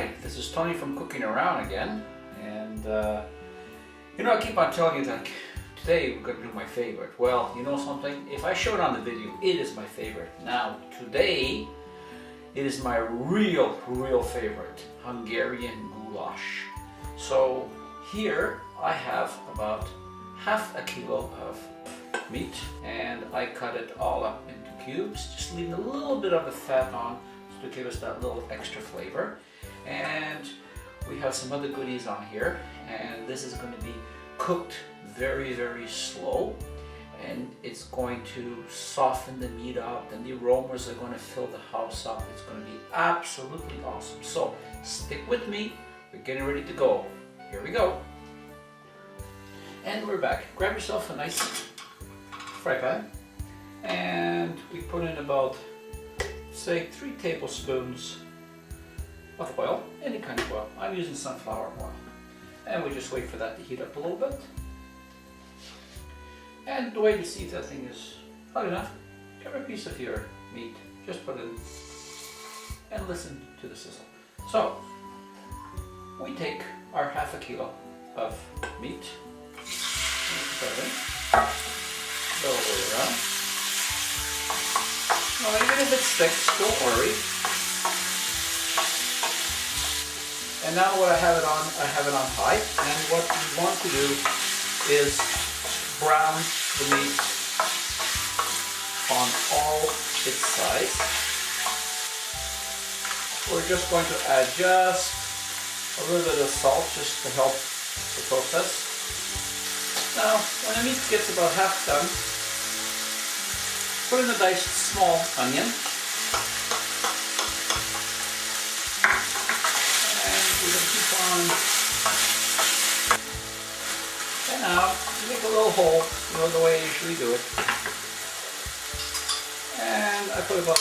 Hi, this is Tony from Cooking Around again, and I keep on telling you that today we're going to do my favorite. Well, you know something? If I show it on the video, it is my favorite. Now, today, it is my real favorite, Hungarian goulash. So here I have about half a kilo of meat, and I cut it all up into cubes, just leaving a little bit of the fat on to give us that little extra flavor. And we have some other goodies on here, and this is going to be cooked very slow, and it's going to soften the meat up, and the aromas are going to fill the house up. It's going to be absolutely awesome. So stick with me, we're getting ready to go. Here we go. And we're back. Grab yourself a nice fry pan, and we put in about, say, 3 tablespoons of oil, any kind of oil. I'm using sunflower oil. And we just wait for that to heat up a little bit. And the way to see if that thing is hot enough, grab a piece of your meat, just put it in, and listen to the sizzle. So, we take our half a kilo of meat, and put it in, go all the way around. Well, even if it sticks, don't worry. And now what I have it on high, and what we want to do is brown the meat on all its sides. We're just going to add just a little bit of salt just to help the process. Now, when the meat gets about half done, put in a diced small onion. And now, make a little hole, the way I usually do it. And I put about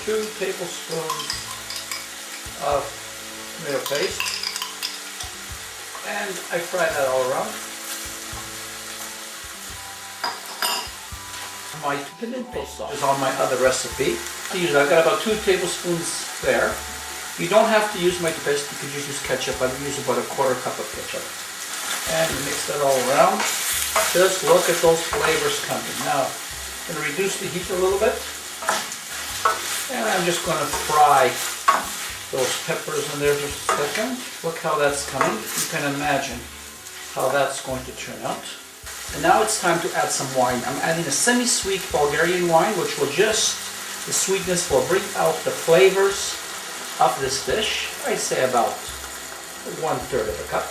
2 tablespoons of tomato paste. And I fry that all around. My pimento sauce is on my other recipe. I've got about 2 tablespoons there. You don't have to use my paste, you could just use ketchup. I use about a 1/4 cup of ketchup. And mix that all around. Just look at those flavors coming. Now, I'm going to reduce the heat a little bit. And I'm just going to fry those peppers in there for a second. Look how that's coming. You can imagine how that's going to turn out. And now it's time to add some wine. I'm adding a semi-sweet Bulgarian wine, which will the sweetness will bring out the flavors of this dish. I'd say about 1/3 of a cup.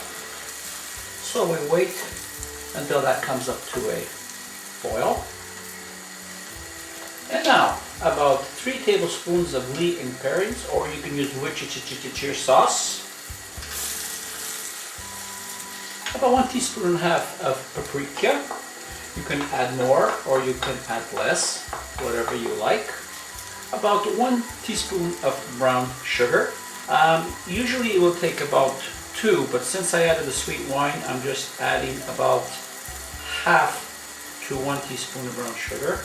So we wait until that comes up to a boil. And now about 3 tablespoons of Lee and Perrins, or you can use Worcestershire sauce. About 1.5 teaspoons of paprika. You can add more or you can add less, whatever you like. About 1 teaspoon of brown sugar. Usually it will take about 2, but since I added the sweet wine, I'm just adding about 1/2 to 1 teaspoon of brown sugar.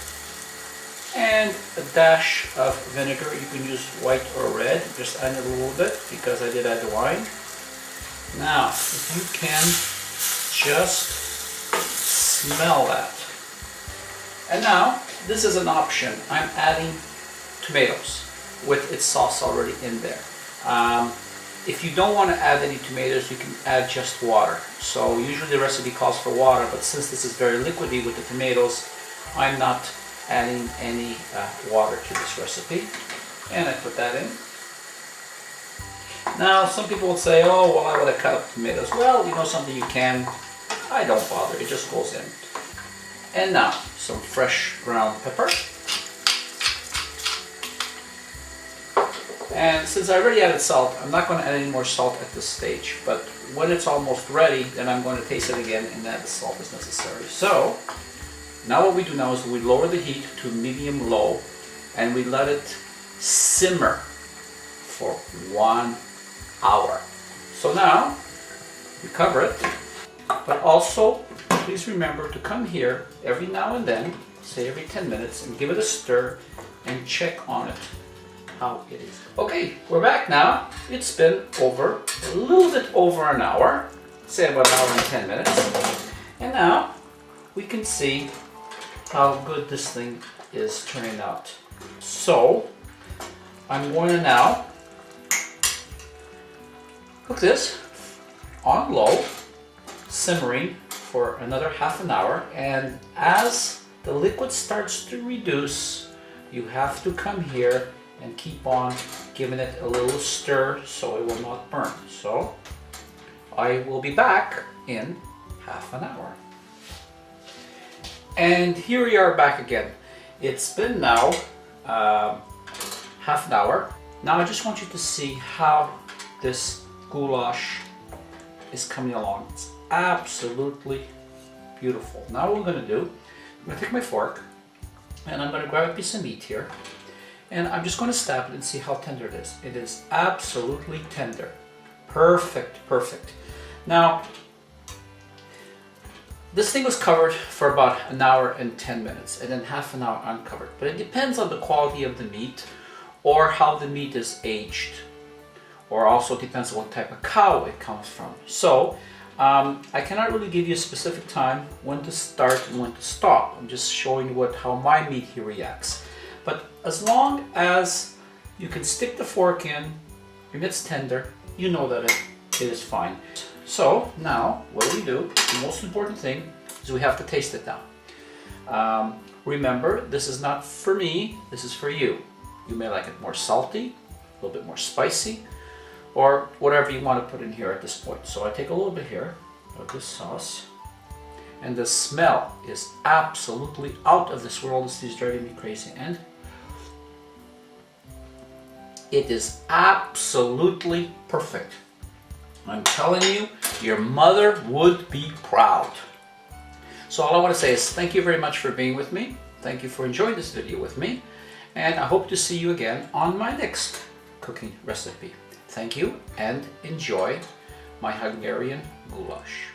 And a dash of vinegar. You can use white or red. Just add it a little bit because I did add the wine. Now, if you can just smell that. And now, this is an option. I'm adding tomatoes with its sauce already in there. If you don't want to add any tomatoes, you can add just water. So usually the recipe calls for water, but since this is very liquidy with the tomatoes, I'm not adding any water to this recipe. And I put that in. Now some people will say, oh, well, I would have cut up tomatoes. Well, you know something, you can. I don't bother, it just goes in. And now some fresh ground pepper. And since I already added salt, I'm not going to add any more salt at this stage. But when it's almost ready, then I'm going to taste it again and add the salt as necessary. So, now what we do now is we lower the heat to medium-low and we let it simmer for 1 hour. So now, we cover it, but also, please remember to come here every now and then, say every 10 minutes, and give it a stir and check on it. how it is. Okay, we're back now. It's been a little bit over an hour, say about an hour and 10 minutes. And now we can see how good this thing is turning out. So I'm going to now cook this on low, simmering for another half an hour, and as the liquid starts to reduce, you have to come here and keep on giving it a little stir so it will not burn. So I will be back in half an hour. And here we are back again. It's been now half an hour. Now I just want you to see how this goulash is coming along. It's absolutely beautiful. Now what I'm going to do, I'm going to take my fork and I'm going to grab a piece of meat here, and I'm just going to stab it and see how tender it is. It is absolutely tender. Perfect, perfect. Now, this thing was covered for about an hour and 10 minutes and then half an hour uncovered. But it depends on the quality of the meat or how the meat is aged. Or also depends on what type of cow it comes from. So, I cannot really give you a specific time when to start and when to stop. I'm just showing you how my meat here reacts. But as long as you can stick the fork in and it's tender, you know that it is fine. So now what do? The most important thing is we have to taste it now. Remember, this is not for me, this is for you. You may like it more salty, a little bit more spicy, or whatever you want to put in here at this point. So I take a little bit here of this sauce, and the smell is absolutely out of this world. This is driving me crazy, and it is absolutely perfect. I'm telling you, your mother would be proud. So all I want to say is thank you very much for being with me. Thank you for enjoying this video with me, and I hope to see you again on my next cooking recipe. Thank you and enjoy my Hungarian goulash.